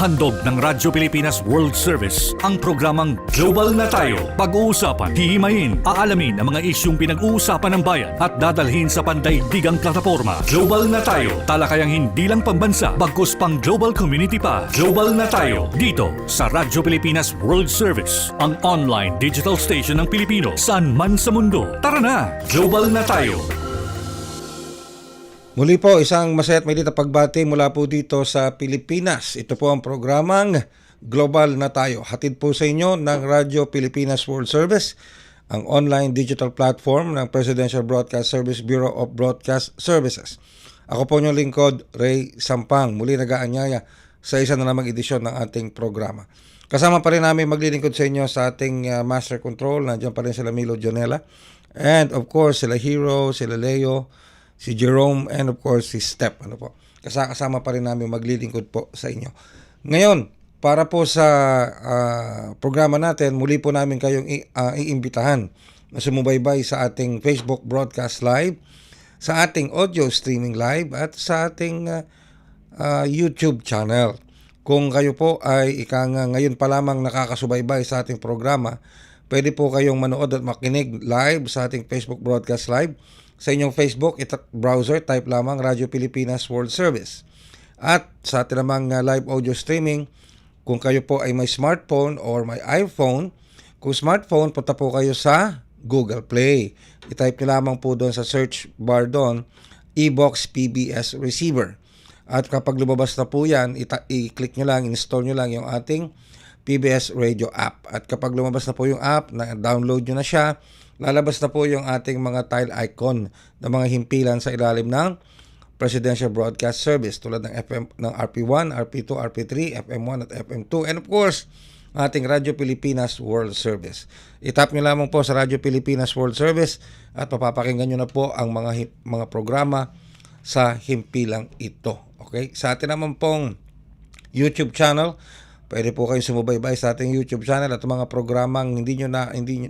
Handog ng Radyo Pilipinas World Service ang programang Global na Tayo. Pag-uusapan, hihimayin, aalamin ang mga isyung pinag-uusapan ng bayan at dadalhin sa pandaigdigang plataforma. Global na Tayo, talakayang hindi lang pambansa, bagkus pang global community pa. Global na Tayo, dito sa Radyo Pilipinas World Service, ang online digital station ng Pilipino saan man sa mundo. Tara na, Global na Tayo! Muli po, isang masaya at mainit na pagbati mula po dito sa Pilipinas. Ito po ang programang Global na Tayo. Hatid po sa inyo ng Radyo Pilipinas World Service, ang online digital platform ng Presidential Broadcast Service Bureau of Broadcast Services. Ako po niyong lingkod, Ray Sampang, muli nag-aanyaya sa isa na namang edisyon ng ating programa. Kasama pa rin namin maglilingkod sa inyo sa ating Master Control. Nandiyan pa rin sila Milo Jonella. And of course, sila Hero, sila Leo, si Jerome, and of course si Step. Kasama pa rin namin maglilingkod po sa inyo. Ngayon, para po sa programa natin, muli po namin kayong iimbitahan na sumubaybay sa ating Facebook Broadcast Live, sa ating audio streaming live, at sa ating YouTube channel. Kung kayo po ay ngayon pa lamang nakakasubaybay sa ating programa, pwede po kayong manood at makinig live sa ating Facebook Broadcast Live. Sa inyong Facebook browser, type lamang Radyo Pilipinas World Service. At sa ating namang live audio streaming, kung kayo po ay may smartphone or may iPhone, kung smartphone, punta po kayo sa Google Play. I-type nyo lamang po doon sa search bar doon, eBox PBS Receiver. At kapag lumabas na po yan, i-click nyo lang, install nyo lang yung ating PBS Radio app. At kapag lumabas na po yung app, download nyo na siya, lalabas na po yung ating mga tile icon na mga himpilan sa ilalim ng Presidential Broadcast Service tulad ng ng RP1, RP2, RP3, FM1 at FM2, and of course, ating Radyo Pilipinas World Service. I-tap nyo lamang po sa Radyo Pilipinas World Service at mapapakinggan nyo na po ang mga programa sa himpilang ito. Okay? Sa atin naman pong YouTube channel, pwede po kayong sumubaybay sa ating YouTube channel at mga programang hindi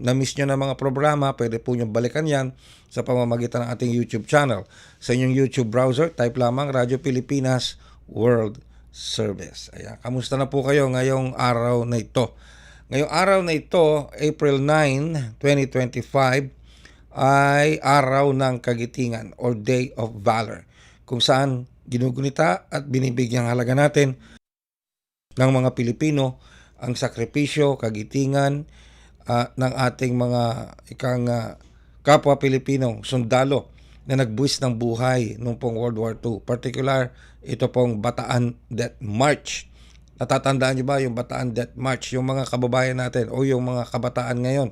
na-miss nyo na mga programa, pwede po nyo balikan yan sa pamamagitan ng ating YouTube channel. Sa inyong YouTube browser, type lamang Radyo Pilipinas World Service. Ayan. Kamusta na po kayo ngayong araw na ito? Ngayong araw na ito, April 9, 2025, ay araw ng kagitingan or Day of Valor, kung saan ginugunita at binibigyang halaga natin ng mga Pilipino ang sakripisyo, kagitingan ng ating mga kapwa Pilipinong sundalo na nagbuwis ng buhay noong pong World War II. Particular, ito pong Bataan Death March. Natatandaan niyo ba yung Bataan Death March? Yung mga kababayan natin o yung mga kabataan ngayon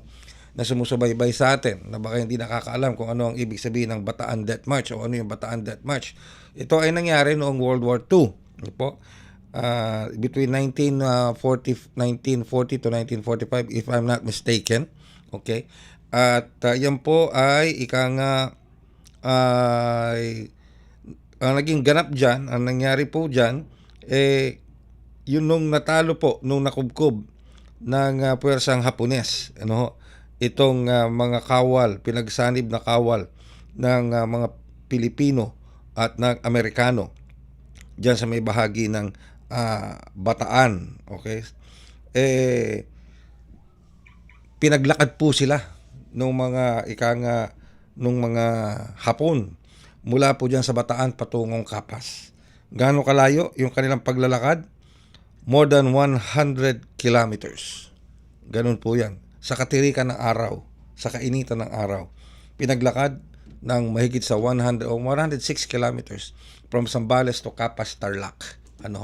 na sumusubaybay sa atin na baka hindi nakakaalam kung ano ang ibig sabihin ng Bataan Death March o ano yung Bataan Death March. Ito ay nangyari noong World War II. Ano po? Between 1940 to 1945, if I'm not mistaken. Okay? At yan po ay ang naging ganap dyan, ang nangyari po dyan, yun nung natalo po, nung nakubkob ng puwersang Hapones, itong mga kawal, pinagsanib na kawal ng mga Pilipino at ng Amerikano dyan sa may bahagi ng Bataan. Okay? Pinaglakad po sila nung mga Hapon mula po dyan sa Bataan patungong Kapas. Gaano kalayo yung kanilang paglalakad? More than 100 kilometers. Ganun po yan. Sa katirikan ng araw, sa kainitan ng araw. Pinaglakad ng mahigit sa 100 o 106 kilometers from Zambales to Kapas, Tarlac. And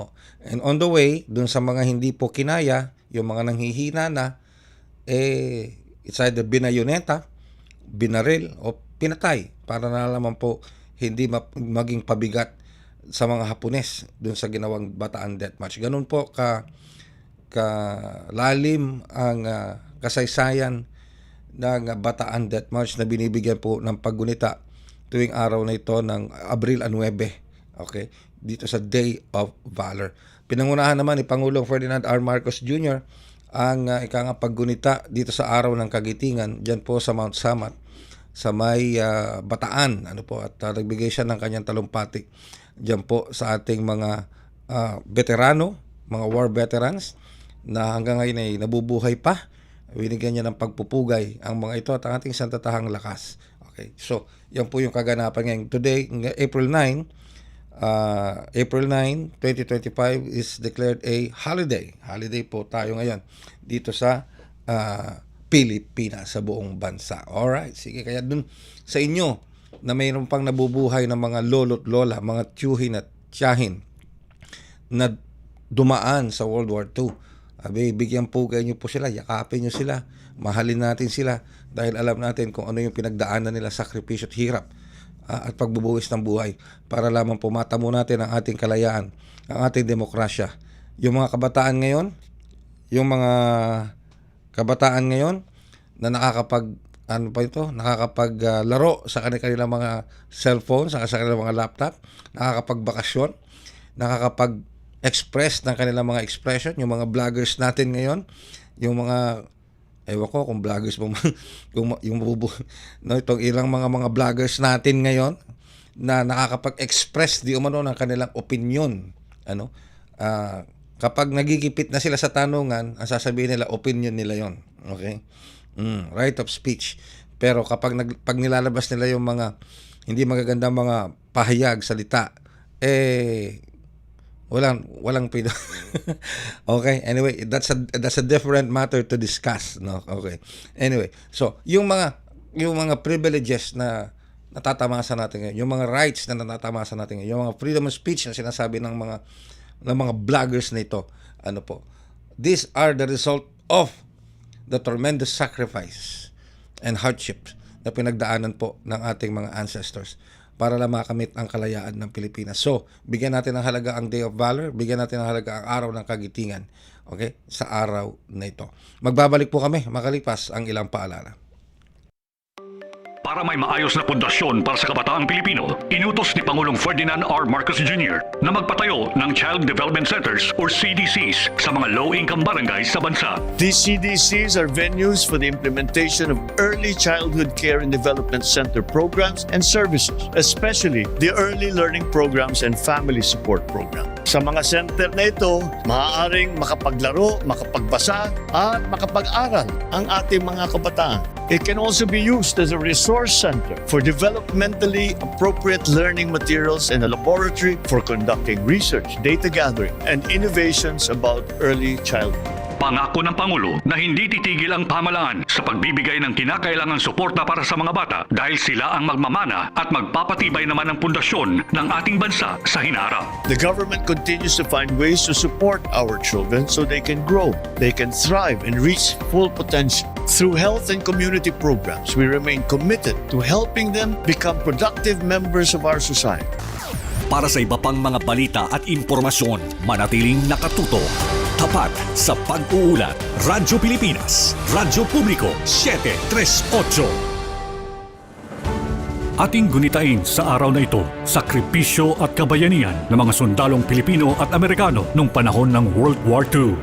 on the way, dun sa mga hindi po kinaya, yung mga nanghihina na, it's either binayoneta, binaril, o pinatay para na naman po hindi maging pabigat sa mga Hapones dun sa ginawang Bataan Death March. Ganun po lalim ang kasaysayan ng Bataan Death March na binibigyan po ng paggunita tuwing araw na ito ng Abril 9. Okay? Dito sa Day of Valor. Pinangunahan naman ni Pangulong Ferdinand R. Marcos Jr. ang paggunita dito sa araw ng kagitingan dyan po sa Mount Samat sa may Bataan. At nagbigay siya ng kanyang talumpati dyan po sa ating mga veterano mga war veterans na hanggang ngayon ay nabubuhay pa. Binigyan niya ng pagpupugay ang mga ito at ang ating santatahang lakas. Okay, so yan po yung kaganapan ngayon. Today, April 9, 2025 is declared a holiday. Holiday po tayo ngayon dito sa Pilipinas, sa buong bansa. Alright, sige, kaya dun sa inyo na mayroon pang nabubuhay ng mga lolo't lola, mga tiyuhin at tiyahin na dumaan sa World War II, bigyan po kayo po sila, yakapin nyo sila, mahalin natin sila dahil alam natin kung ano yung pinagdaanan nila, sakripisyo at hirap at pagbubuwis ng buhay para lamang pumatamo natin ang ating kalayaan, ang ating demokrasya. Yung mga kabataan ngayon, na nakakapaglaro sa kanilang mga cellphone, sa kanilang mga laptop, nakakapagbakasyon, nakakapag-express ng kanilang mga expression, yung mga vloggers natin ngayon, yung mga ewan ko kung vloggers mo itong ilang mga vloggers natin ngayon na nakakapag-express di umano ng kanilang opinion, kapag nagigipit na sila sa tanungan, ang sasabihin nila opinion nila yon. Okay? Right of speech. Pero pag nilalabas nila yung mga hindi magagandang mga pahayag, salita, walang pido. Okay, anyway, that's a different matter to discuss, no? Okay. Anyway, so yung mga privileges na natatamasa natin ngayon, yung mga rights na natatamasa natin ngayon, yung mga freedom of speech na sinasabi ng mga vloggers na ito, these are the result of the tremendous sacrifice and hardship na pinagdaanan po ng ating mga ancestors para lang makamit ang kalayaan ng Pilipinas. So, bigyan natin ng halaga ang Day of Valor, bigyan natin ng halaga ang Araw ng Kagitingan, okay, sa araw na ito. Magbabalik po kami makalipas ang ilang paalala. Para may maayos na pundasyon para sa kabataang Pilipino, inutos ni Pangulong Ferdinand R. Marcos Jr. na magpatayo ng Child Development Centers or CDCs sa mga low-income barangays sa bansa. These CDCs are venues for the implementation of early childhood care and development center programs and services, especially the early learning programs and family support program. Sa mga center na ito, maaaring makapaglaro, makapagbasa, at makapag-aral ang ating mga kabataan. It can also be used as a resource center for developmentally appropriate learning materials and a laboratory for conducting research, data gathering, and innovations about early childhood. Pangako ng Pangulo na hindi titigil ang pamahalaan sa pagbibigay ng kinakailangang suporta para sa mga bata dahil sila ang magmamana at magpapatibay naman ng pundasyon ng ating bansa sa hinaharap. The government continues to find ways to support our children so they can grow, they can thrive, and reach full potential. Through health and community programs, we remain committed to helping them become productive members of our society. Para sa iba pang mga balita at impormasyon, manatiling nakatuto. Tapat sa pag-uulat. Radyo Pilipinas, Radyo Publiko, 738. Ating gunitain sa araw na ito, sakripisyo at kabayanihan ng mga sundalong Pilipino at Amerikano noong panahon ng World War II.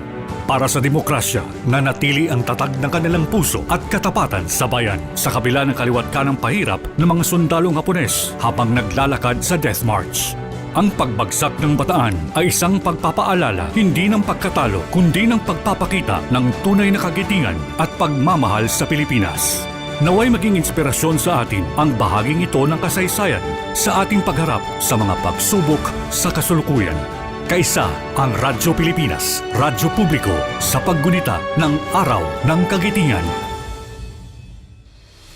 Para sa demokrasya, nanatili ang tatag ng kanilang puso at katapatan sa bayan sa kabila ng kaliwat kanang pahirap ng mga sundalong Hapones habang naglalakad sa Death March. Ang pagbagsak ng Bataan ay isang pagpapaalala hindi ng pagkatalo kundi ng pagpapakita ng tunay na kagitingan at pagmamahal sa Pilipinas. Naway maging inspirasyon sa atin ang bahaging ito ng kasaysayan sa ating pagharap sa mga pagsubok sa kasulukuyan. Kaisa ang Radyo Pilipinas, Radyo Publiko sa paggunita ng Araw ng Kagitingan.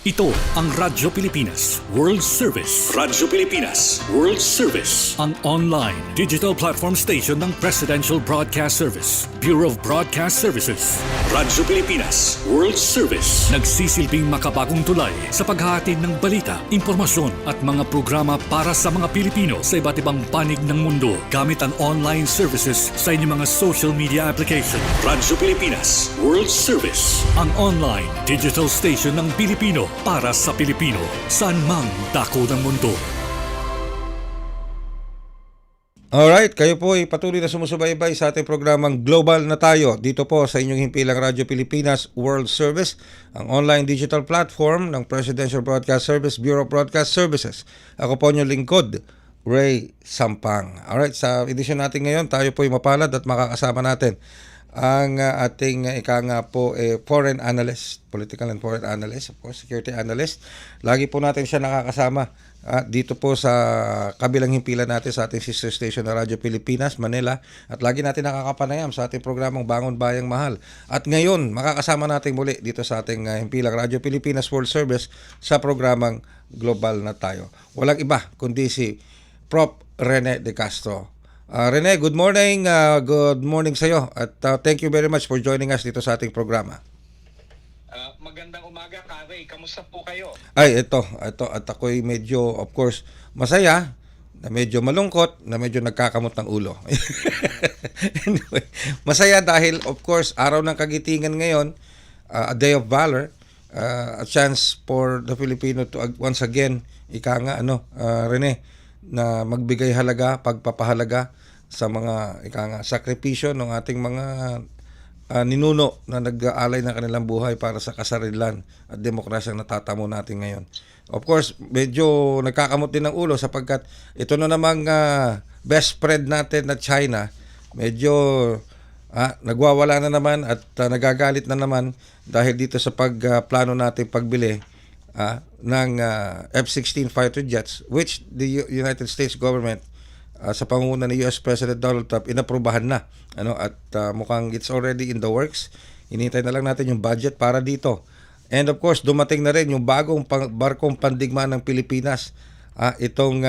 Ito ang Radyo Pilipinas World Service. Radyo Pilipinas World Service. Ang online digital platform station ng Presidential Broadcast Service, Bureau of Broadcast Services. Radyo Pilipinas World Service. Nagsisilbing makabagong tulay sa paghahatid ng balita, impormasyon at mga programa para sa mga Pilipino sa iba't ibang panig ng mundo gamit ang online services sa inyong mga social media application. Radyo Pilipinas World Service. Ang online digital station ng Pilipino para sa Pilipino, saan mang dako ng mundo. Alright, kayo po ay patuloy na sumusubaybay sa ating programang Global na Tayo. Dito po sa inyong himpilang Radyo Pilipinas World Service, ang online digital platform ng Presidential Broadcast Service, Bureau of Broadcast Services. Ako po inyong lingkod, Ray Sampang. Alright, sa edisyon natin ngayon, tayo po ay mapalad at makakasama natin ang ating ika nga po foreign analyst, political and foreign analyst, of course, security analyst. Lagi po natin siya nakakasama dito po sa kabilang himpilan natin sa ating sister station na Radyo Pilipinas, Manila. At lagi natin nakakapanayam sa ating programang Bangon Bayang Mahal. At ngayon, makakasama natin muli dito sa ating himpilang Radyo Pilipinas World Service sa programang Global na Tayo. Walang iba kundi si Prof. Rene De Castro. Rene, good morning. Good morning sa iyo. At thank you very much for joining us dito sa ating programa. Magandang umaga, Kare. Kamusta po kayo? Ay, ito. At ako'y medyo, of course, masaya, na medyo malungkot, na medyo nagkakamot ng ulo. Anyway, masaya dahil, of course, araw ng kagitingan ngayon, a day of valor, a chance for the Filipino to once again, Rene, na magbigay halaga, pagpapahalaga sa mga sakripisyo ng ating mga ninuno na nag-aalay ng kanilang buhay para sa kasarilan at demokrasyang natatamo natin ngayon. Of course, medyo nagkakamot din ng ulo sapagkat ito na namang best friend natin na China, medyo nagwawala na naman at nagagalit na naman dahil dito sa pagplano natin pagbili ng F-16 fighter jets, which the United States government sa pangunguna ni US President Donald Trump inaprubahan na, at mukhang it's already in the works. Hinihintay na lang natin yung budget para dito. And of course, dumating na rin yung bagong barkong pandigma ng Pilipinas, itong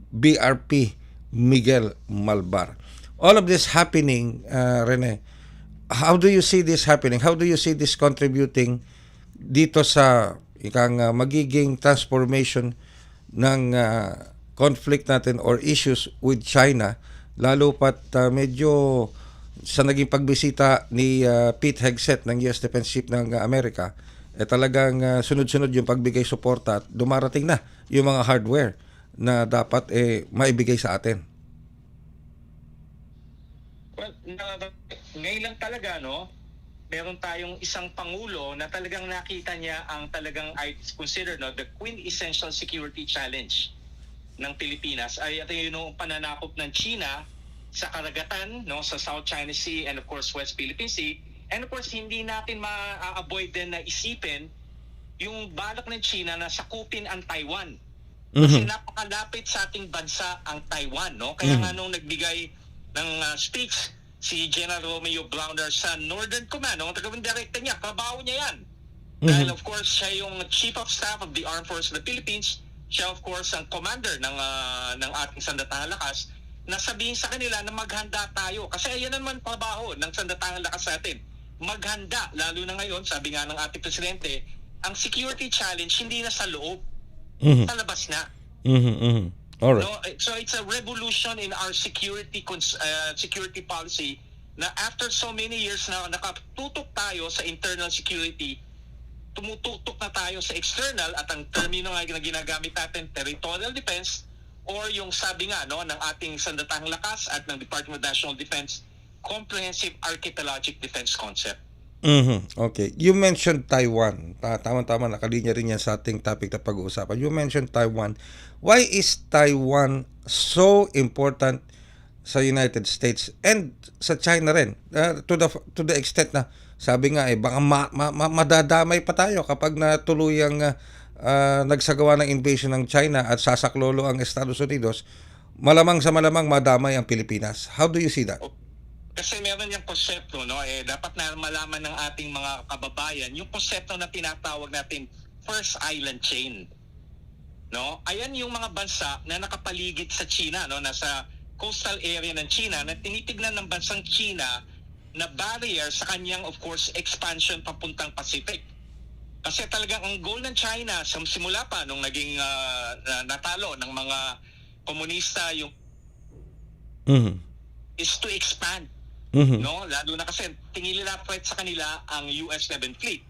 BRP Miguel Malbar. All of this happening, Rene, how do you see this happening? How do you see this contributing dito sa magiging transformation ng conflict natin or issues with China, lalo pat medyo sa naging pagbisita ni Pete Hegseth ng US Defense Chief ng Amerika, talagang sunod-sunod yung pagbigay suporta at dumarating na yung mga hardware na dapat maibigay sa atin. Well, ngayon lang talaga, meron tayong isang pangulo na talagang nakita niya ang talagang I consider the quintessential security challenge ng Pilipinas ay ito yung pananakop ng China sa karagatan, sa South China Sea and of course West Philippine Sea. And of course, hindi natin ma-avoid din na isipin yung balak ng China na sakupin ang Taiwan. Kasi napakalapit sa ating bansa ang Taiwan, Kaya nga nung nagbigay ng speech si General Romeo Browner sa Northern Command, ang taga-director niya, trabaho niya yan. Dahil of course, siya yung Chief of Staff of the Armed Forces of the Philippines, siya of course ang commander ng ating Sandatahang Lakas, na sabihin sa kanila na maghanda tayo. Kasi ayan naman trabaho ng Sandatahang Lakas natin. Maghanda, lalo na ngayon, sabi nga ng ating Presidente, ang security challenge hindi na sa loob, sa labas na. Alright. So it's a revolution in our security policy na after so many years na nakatutok tayo sa internal security, tumututok na tayo sa external at ang termino nga na ginagamit natin, territorial defense, or yung sabi nga ng ating Sandatahang Lakas at ng Department of National Defense, comprehensive archipelagic defense concept. Okay. You mentioned Taiwan. Tama-tama, nakalinya rin yan sa ating topic na pag-uusapan. You mentioned Taiwan. Why is Taiwan so important sa United States and sa China rin? To the extent na, sabi nga baka madadamay pa tayo kapag natuluyang nagsagawa ng invasion ng China at sasaklolo ang Estados Unidos, malamang sa malamang madamay ang Pilipinas. How do you see that? Kasi meron yung konsepto, dapat na malaman ng ating mga kababayan yung konsepto na tinatawag natin first island chain. Ayan yung mga bansa na nakapaligid sa China, nasa coastal area ng China na tinitignan ng bansang China na barrier sa kanyang of course expansion papuntang Pacific. Kasi talagang ang goal ng China sa simula pa nung naging natalo ng mga komunista yung is to expand. Lalo na kasi tingin nila threat sa kanila ang US Naval Fleet.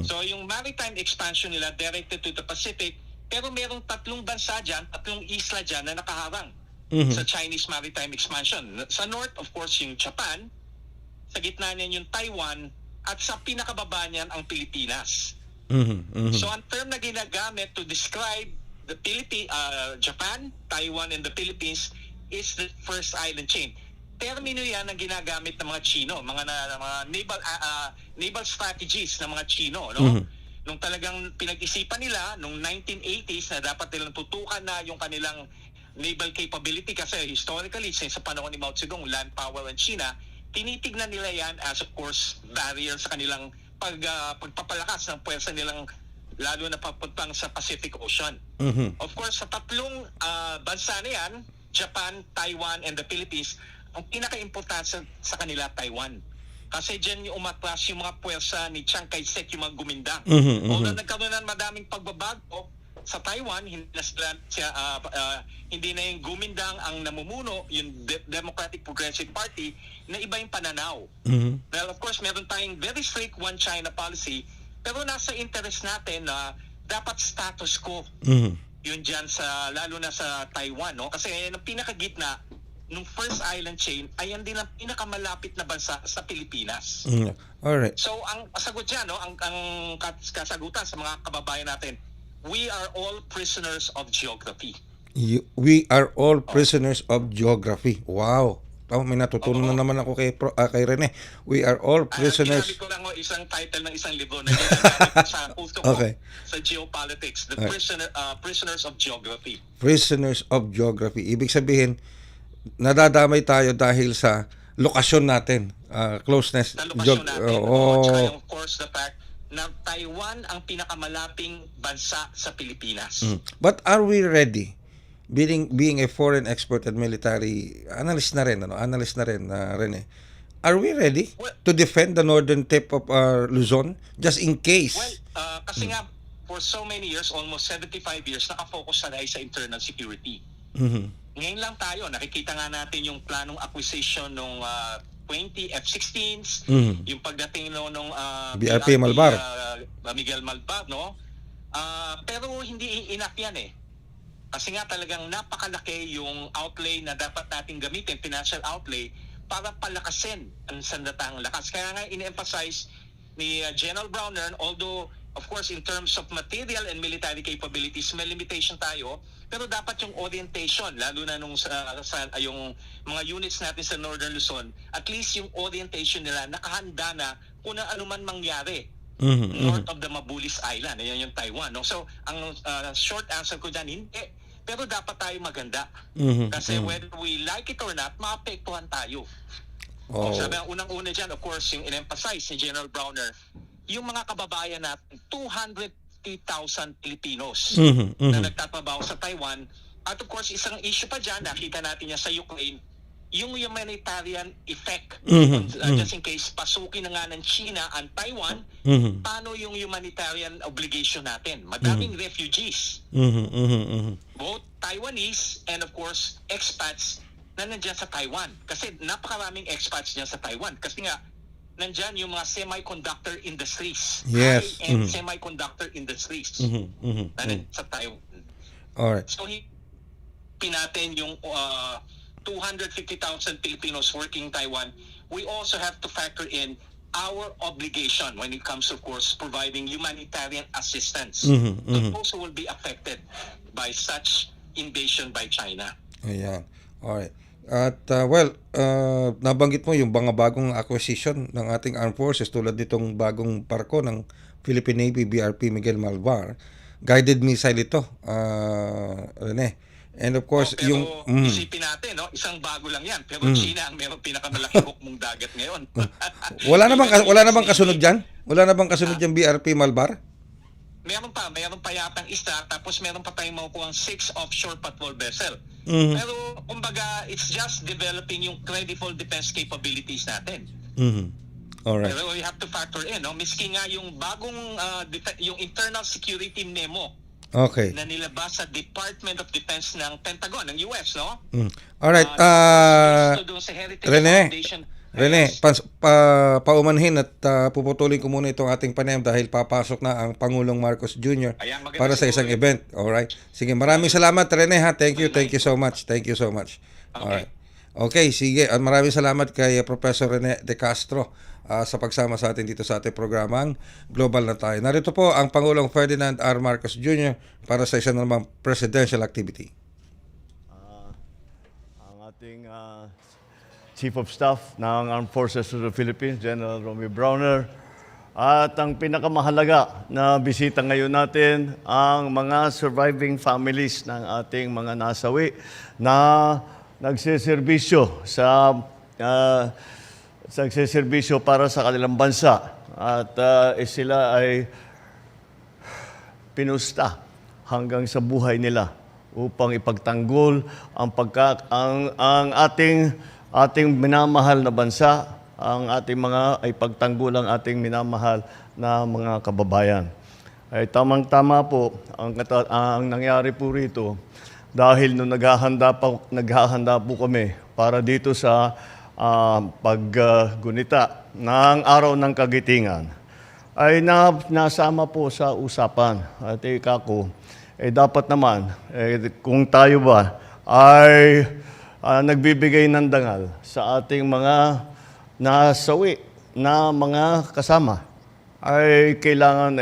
So yung maritime expansion nila directed to the Pacific, pero merong tatlong bansa dyan, tatlong isla dyan na nakaharang sa Chinese maritime expansion. Sa north, of course, yung Japan, sa gitna niyan yung Taiwan, at sa pinakababa niyan ang Pilipinas. So ang term na ginagamit to describe Japan, Taiwan, and the Philippines is the first island chain. Termino yan ang ginagamit ng mga Chino, mga naval strategies ng mga Chino, no? Nung talagang pinag-isipan nila nung 1980s na dapat nilang tutukan na yung kanilang naval capability kasi historically since sa panahon ni Mao Zedong, land power ng China, tinitignan nila yan as of course barrier sa kanilang pagpapalakas ng puwersa nilang lalo na papuntang sa Pacific Ocean. Of course, sa tatlong bansa na yan, Japan, Taiwan, and the Philippines, ang pinaka-importante sa kanila, Taiwan. Kasi dyan yung umatras yung mga puwersa ni Chiang Kai-shek, yung mga gumindang. Although nagkaroon ng madaming pagbabago sa Taiwan, hindi na yung gumindang ang namumuno, yung Democratic Progressive Party, na iba yung pananaw. Well, of course, meron tayong very strict one China policy, pero nasa interest natin na dapat status quo. Yun dyan lalo na sa Taiwan, no? Kasi ang pinakagitna nung first island chain, ayan din ang pinakamalapit na bansa sa Pilipinas. Alright. So, ang sagot dyan, no? Ang kasagutan sa mga kababayan natin, we are all prisoners of geography. We are all prisoners of geography. Wow. May natutunan na naman ako kay Rene. We are all prisoners. Ginamit ko lang isang title ng isang libro na ginamit sa kulto ko sa geopolitics, The Prisoners of Geography. Prisoners of Geography. Ibig sabihin, nadadamay tayo dahil sa lokasyon natin, closeness. Sa lokasyon natin. Tsaka yung, of course, the fact na Taiwan ang pinakamalaping bansa sa Pilipinas. But are we ready? Being a foreign expert and military analyst na rin, Rene, are we ready to defend the northern tip of Luzon just in case? Well, kasi nga, for so many years, almost 75 years, nakafocus na tayo sa internal security. Ngayon lang tayo, nakikita nga natin yung planong acquisition ng 20 F-16s, yung pagdating nung BRP Malbar. Miguel Malbar, no? Pero hindi enough yan eh. Kasi nga talagang napakalaki yung outlay na dapat natin gamitin, financial outlay, para palakasin ang sandatahang lakas. Kaya nga in-emphasize ni General Browner, although of course in terms of material and military capabilities, may limitation tayo, pero dapat yung orientation, lalo na nung yung mga units natin sa Northern Luzon, at least yung orientation nila nakahanda na kung ano man mangyari north of the Mabulis Island, ayan yung Taiwan. No? So, ang short answer ko dyan, hindi. Pero dapat tayo maganda. Kasi whether we like it or not, maapektuhan tayo. Sabi ang unang-una dyan, of course, yung in-emphasize ni General Browner, yung mga kababayan natin, 250,000 Filipinos na nagtatrabaho sa Taiwan. At of course, isang issue pa dyan, nakita natin yan sa Ukraine, yung humanitarian effect. Just in case pasukin na nga ng China ang Taiwan, paano yung humanitarian obligation natin? Madaming refugees. Both Taiwanese and of course expats na nandyan sa Taiwan. Kasi napakaraming expats dyan sa Taiwan. Kasi nga, nandyan yung mga semiconductor industries. Yes. High-end semiconductor industries. Sa Taiwan. Alright. So, pinatin yung 250,000 Filipinos working in Taiwan. We also have to factor in our obligation when it comes, of course, providing humanitarian assistance. Those who will be affected by such invasion by China. Ayan. Alright. At nabanggit mo yung mga bagong acquisition ng ating armed forces tulad nitong bagong barko ng Philippine Navy BRP Miguel Malvar. Guided missile ito, Rene. And of course, pero yung isipin natin, no, isang bago lang 'yan. Pero China ang mayroong pinakamalaki hukmong dagat ngayon. wala na bang kasunod diyan? Wala na bang kasunod diyan BRP Malbar? Meron pa yatang isa, tapos meron pa tayong makukuhang 6 offshore patrol vessel. Pero kumbaga, it's just developing yung credible defense capabilities natin. Alright. Pero we have to factor in, no, miski nga yung bagong yung internal security memo na nilabas sa Department of Defense ng Pentagon, ng US, no? Alright. Rene, paumanhin at puputulin ko muna itong ating panayam dahil papasok na ang Pangulong Marcos Jr. para sa isang event. Alright. Sige, maraming salamat Rene ha. Thank you so much. Alright. Okay, sige. At maraming salamat kay Professor Rene De Castro sa pagsama sa atin dito sa ating programang Global na Tayo. Narito po ang Pangulong Ferdinand R. Marcos Jr. para sa isang namang presidential activity. Ang ating Chief of Staff ng Armed Forces of the Philippines, General Romy Browner. At ang pinakamahalaga na bisita ngayon natin, ang mga surviving families ng ating mga nasawi na nagsiservisyo nagsiservisyo para sa kanilang bansa. At sila ay pinusta hanggang sa buhay nila upang ipagtanggol ang ating minamahal na bansa, ang ating mga ipagtanggol ang ating minamahal na mga kababayan. Ay tamang-tama po ang nangyari po rito dahil nung naghahanda po kami para dito sa paggunita ng Araw ng Kagitingan ay nasama po sa usapan. At kako, dapat naman, kung tayo ba ay nagbibigay ng dangal sa ating mga nasawi na mga kasama, ay kailangan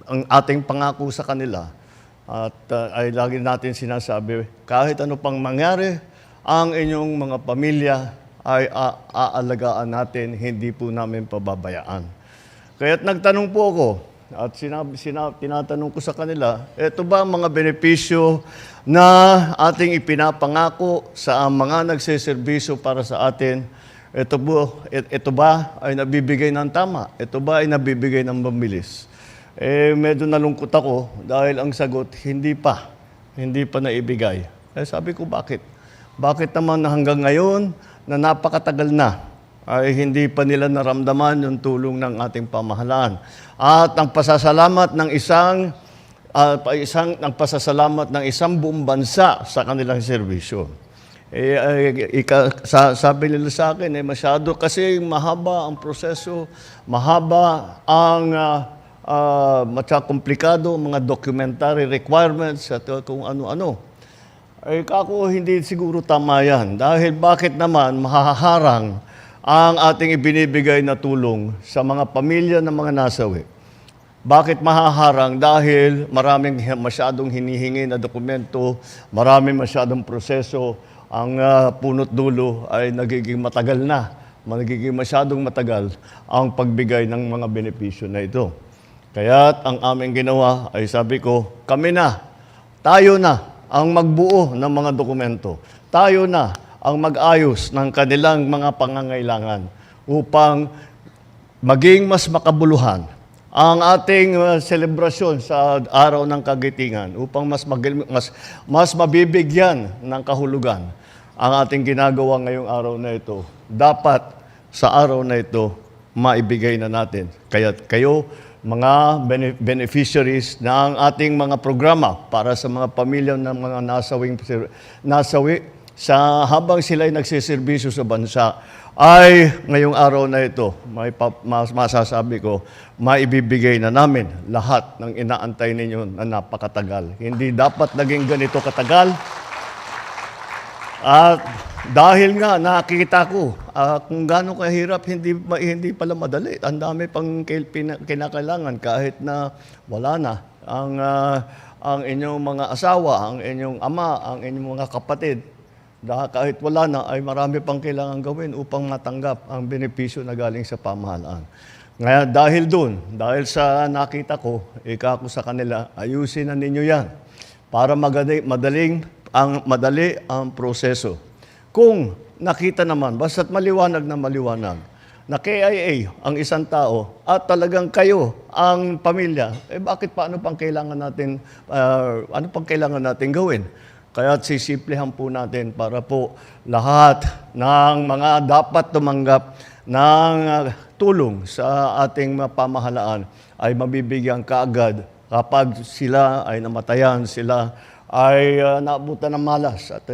ang ating pangako sa kanila at ay lagi natin sinasabi, kahit ano pang mangyari, ang inyong mga pamilya ay aalagaan natin, hindi po namin pababayaan. Kaya't nagtanong po ako at tinatanong ko sa kanila, ito ba ang mga benepisyo na ating ipinapangako sa mga nagseserbisyo para sa atin? Ito ba ay nabibigay ng tama? Ito ba ay nabibigay ng mabilis? Medyo nalungkot ako dahil ang sagot, hindi pa naibigay. Sabi ko, bakit? Bakit naman na hanggang ngayon na napakatagal na ay hindi pa nila naramdaman yung tulong ng ating pamahalaan? At ang pasasalamat ng isang buong bansa sa kanilang serbisyo. Sabi nila sa akin, masyado kasi mahaba ang proseso, mahaba ang komplikado, mga documentary requirements at kung ano-ano. Kako, hindi siguro tama yan. Dahil bakit naman mahaharang ang ating ibinibigay na tulong sa mga pamilya ng mga nasawi? Bakit mahaharang? Dahil masyadong hinihingi na dokumento, masyadong proseso, ang punot dulo ay nagiging masyadong matagal ang pagbigay ng mga benepisyo na ito. Kaya't ang aming ginawa ay sabi ko, tayo na ang magbuo ng mga dokumento. Tayo na ang mag-ayos ng kanilang mga pangangailangan upang maging mas makabuluhan ang ating selebrasyon sa Araw ng Kagitingan, upang mas mabibigyan ng kahulugan ang ating ginagawa ngayong araw na ito. Dapat sa araw na ito, maibigay na natin. Kaya kayo, mga beneficiaries ng ating mga programa para sa mga pamilya ng mga nasawi habang sila ay nagsiservisyo sa bansa, ay ngayong araw na ito, masasabi ko, maibibigay na namin lahat ng inaantay ninyo na napakatagal. Hindi dapat naging ganito katagal. At dahil nga nakikita ko kung gaano kahirap, hindi pala madali. Ang dami pang kinakailangan kahit na wala na ang inyong mga asawa, ang inyong ama, ang inyong mga kapatid. Kahit wala na, ay marami pang kailangan gawin upang matanggap ang benepisyo na galing sa pamahalaan. Ngayon, dahil sa nakita ko, ko sa kanila, ayusin na ninyo yan para madali ang proseso. Kung nakita naman, basta't maliwanag na KIA ang isang tao at talagang kayo ang pamilya, paano pang kailangan natin gawin? Kaya sisiplehan po natin para po lahat ng mga dapat tumanggap ng tulong sa ating pamahalaan ay mabibigyan kaagad kapag sila ay namatayan, sila ay naabutan ng malas at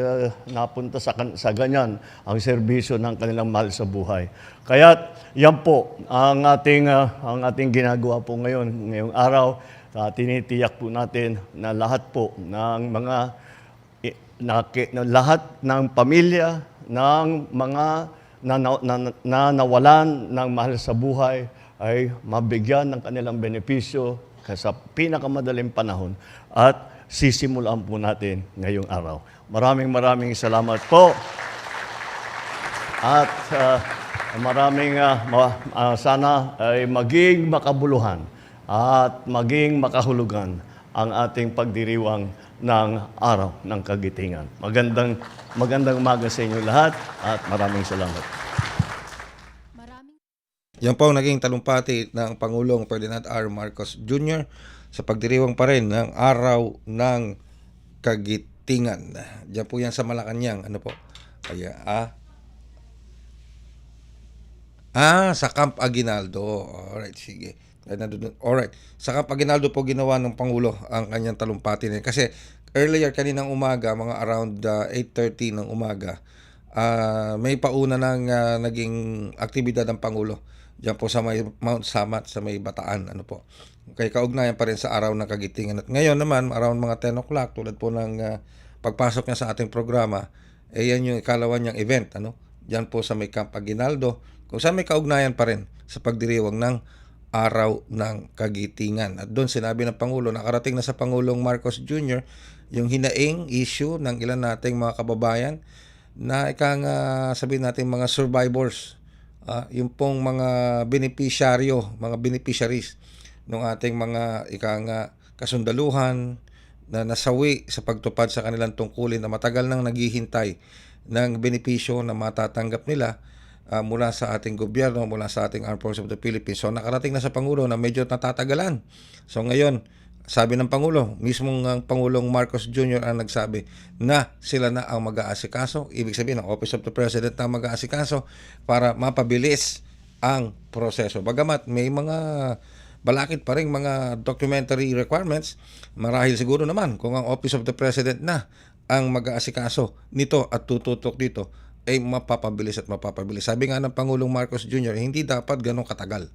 napunta sa ganyan ang serbisyo ng kanilang mahal sa buhay. Kaya yan po ang ating ginagawa po ngayong araw. Tinitiyak po natin na lahat po ng lahat ng pamilya ng mga na nawalan ng mahal sa buhay ay mabigyan ng kanilang benepisyo sa pinakamadaling panahon at sisimulan po natin ngayong araw. Maraming salamat po. At sana ay maging makabuluhan at maging makahulugan ang ating pagdiriwang ng araw ng kagitingan. Magandang umaga sa inyo lahat at maraming salamat. Yan po ang naging talumpati ng Pangulong Ferdinand R. Marcos Jr. sa pagdiriwang pa rin ng araw ng kagitingan. Diyan po yan sa Malacanang. Ano po? Sa Camp Aguinaldo. Alright, sige. Alright. Sa Camp Aguinaldo po ginawa ng Pangulo ang kanyang talumpati na yun. Kasi earlier kaninang umaga, mga around 8:30 ng umaga, may pauna ng naging aktibidad ng Pangulo. Diyan po sa may Mount Samat, sa may Bataan. Ano po. Kaya kaugnayan pa rin sa araw ng kagitingan. At ngayon naman, around mga 10 o'clock, tulad po ng pagpasok niya sa ating programa, yan yung ikalawan niyang event. Diyan po sa may Camp Aguinaldo, kung saan may kaugnayan pa rin sa pagdiriwang ng araw ng kagitingan. At doon sinabi ng Pangulo, nakarating na sa Pangulong Marcos Jr. yung hinaing issue ng ilan nating mga kababayan na sabihin natin mga survivors, yung pong mga beneficiaries ng ating mga kasundaluhan na nasawi sa pagtupad sa kanilang tungkulin na matagal nang naghihintay ng benepisyo na matatanggap nila mula sa ating gobyerno, mula sa ating Armed Forces of the Philippines. So nakarating na sa Pangulo na medyo natatagalan. So ngayon, sabi ng Pangulo, mismong ang Pangulong Marcos Jr. ang nagsabi na sila na ang mag-aasikaso. Ibig sabihin, ang Office of the President na mag-aasikaso para mapabilis ang proseso. Bagamat may mga balakid pa rin mga documentary requirements, marahil siguro naman kung ang Office of the President na ang mag-aasikaso nito at tututok dito, ay mapapabilis at mapapabilis. Sabi nga ng Pangulong Marcos Jr., hindi dapat ganong katagal.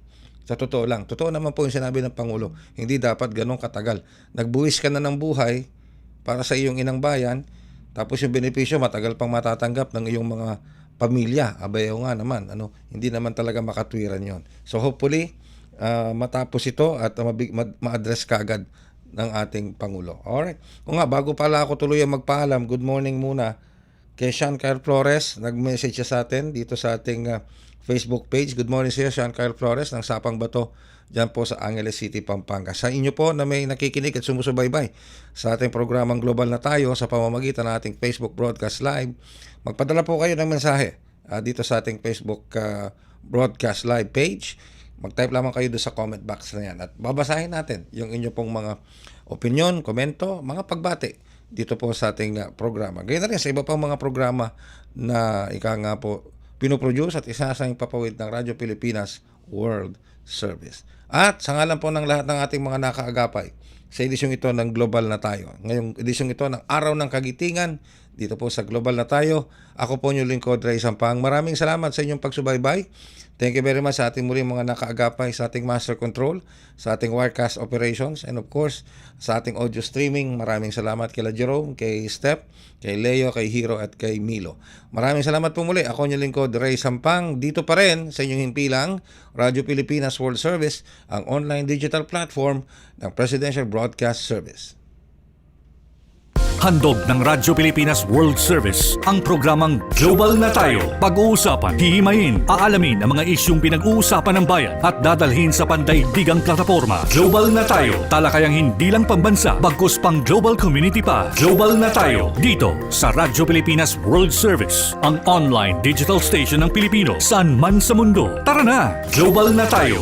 Sa totoo lang. Totoo naman po yung sinabi ng Pangulo. Hindi dapat ganong katagal. Nagbuwis ka na ng buhay para sa iyong inang bayan, tapos yung benepisyo matagal pang matatanggap ng iyong mga pamilya. Abayaw nga naman. Hindi naman talaga makatwiran yon. So hopefully, matapos ito at ma-address kagad ng ating Pangulo. Alright. Kung nga, bago pala ako tuluyang magpaalam, good morning muna kay Sean Kyle Flores. Nag-message siya sa atin dito sa ating Facebook page. Good morning siya, Sean Kyle Flores ng Sapang Bato dyan po sa Angeles City, Pampanga. Sa inyo po na may nakikinig at sumusubaybay sa ating programang Global na Tayo sa pamamagitan ng ating Facebook Broadcast Live, magpadala po kayo ng mensahe dito sa ating Facebook Broadcast Live page. Mag-type lamang kayo doon sa comment box na yan at babasahin natin yung inyo pong mga opinion, komento, mga pagbati dito po sa ating programa. Ganyan na rin sa iba pang mga programa na pinoproduce at isasang papawid ng Radyo Pilipinas World Service. At sa ngalan po ng lahat ng ating mga nakaagapay sa edisyong ito ng Global na Tayo. Ngayong edisyong ito ng Araw ng Kagitingan, dito po sa Global na Tayo, ako po yung lingkod, Ray Sampang. Maraming salamat sa inyong pagsubaybay. Thank you very much sa ating muli mga nakaagapay sa ating Master Control, sa ating Wirecast Operations, and of course, sa ating audio streaming. Maraming salamat kay Jerome, kay Step, kay Leo, kay Hiro, at kay Milo. Maraming salamat po muli. Ako yung lingkod, Ray Sampang. Dito pa rin sa inyong himpilang Radyo Pilipinas World Service, ang online digital platform ng Presidential Broadcast Service. Handog ng Radyo Pilipinas World Service ang programang Global na Tayo. Pag-uusapan, hihimayin, aalamin ang mga isyung pinag-uusapan ng bayan at dadalhin sa pandaigdigang plataforma. Global na Tayo, talakayang hindi lang pambansa, bagkus pang global community pa. Global na Tayo, dito sa Radyo Pilipinas World Service, ang online digital station ng Pilipino saan man sa mundo. Tara na! Global na Tayo.